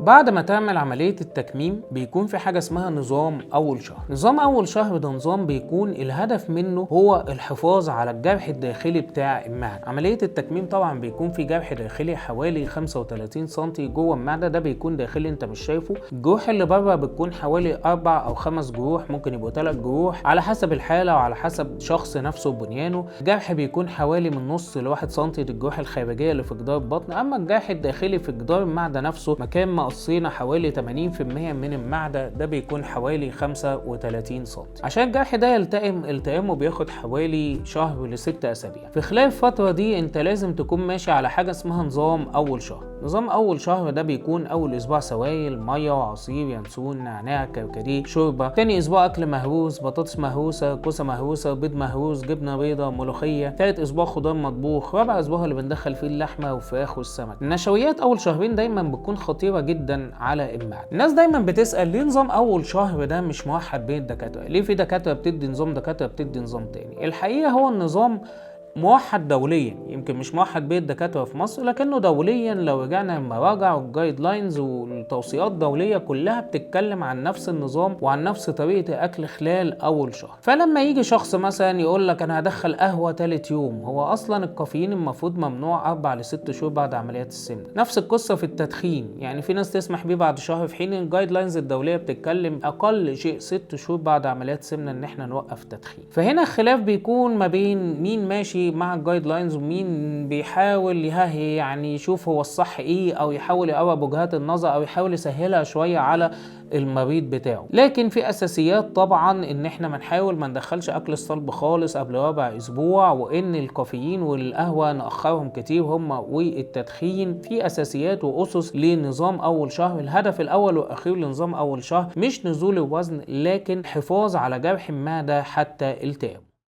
بعد ما تعمل عملية التكميم بيكون في حاجة اسمها نظام أول شهر. نظام أول شهر ده نظام بيكون الهدف منه هو الحفاظ على الجرح الداخلي بتاع المعدة. عملية التكميم طبعا بيكون في جرح داخلي حوالي 35 سم جوه المعدة، ده بيكون داخلي انت مش شايفه. الجروح اللي بره بتكون حوالي 4 أو 5 جروح، ممكن يبقوا 3 جروح على حسب الحالة وعلى حسب شخص نفسه وبنيانه. الجرح بيكون حوالي من نص ل1 سم دي الجروح الخارجية اللي في جدار البطن، أما الجرح الداخلي في جدار المعدة نفسه مكان ما قصينا حوالي 80% من المعدة ده بيكون حوالي 35 سم. عشان الجرح ده يلتئم التئامه بياخد حوالي شهر ل6 أسابيع. في خلال الفترة دي انت لازم تكون ماشي على حاجة اسمها نظام أول شهر. نظام أول شهر ده بيكون أول أسبوع سوائل، مية وعصير، ينسون، نعناع، كركديه، شوربة. تاني أسبوع أكل مهروس، بطاطس مهروسة، كوسة مهروسة، بيض مهروس، جبنة بيضة، ملوخية. تالت أسبوع خضار مطبوخ. رابع أسبوع اللي بندخل فيه اللحمة والفراخ والسمك. النشويات أول شهرين دايما بتكون خطيرة جدا على المعدة. الناس دايما بتسأل ليه نظام أول شهر ده مش موحد بين الدكاترة؟ ليه في دكاترة بتدي نظام، دكاترة بتدي نظام تاني؟ الحقيقة هو النظام موحد دوليا، يمكن مش موحد بين الدكاتره في مصر لكنه دوليا. لو رجعنا المراجع والجايد لاينز والتوصيات الدوليه كلها بتتكلم عن نفس النظام وعن نفس طريقه الاكل خلال اول شهر. فلما يجي شخص مثلا يقول لك انا هدخل قهوه ثالث يوم، هو اصلا الكافيين المفروض ممنوع 4 ل6 شهور بعد عمليات السمنه. نفس القصه في التدخين، يعني في ناس تسمح بيه بعد شهر، في حين الجايد لاينز الدوليه بتتكلم اقل شيء 6 شهور بعد عمليات السمنه ان احنا نوقف تدخين. فهنا الخلاف بيكون ما بين مين ماشي مع الجايد لاينز ومين بيحاول يعني يشوف هو الصح ايه، او يحاول يقرب وجهات النظر، او يحاول يسهلها شويه على المريض بتاعه. لكن في اساسيات طبعا ان احنا ما ندخلش اكل الصلب خالص قبل ربع اسبوع، وان الكافيين والقهوه ناخرهم كتير هم والتدخين. في اساسيات واسس لنظام اول شهر. الهدف الاول والاخير لنظام اول شهر مش نزول الوزن، لكن حفاظ على جرح المعده حتى التئام.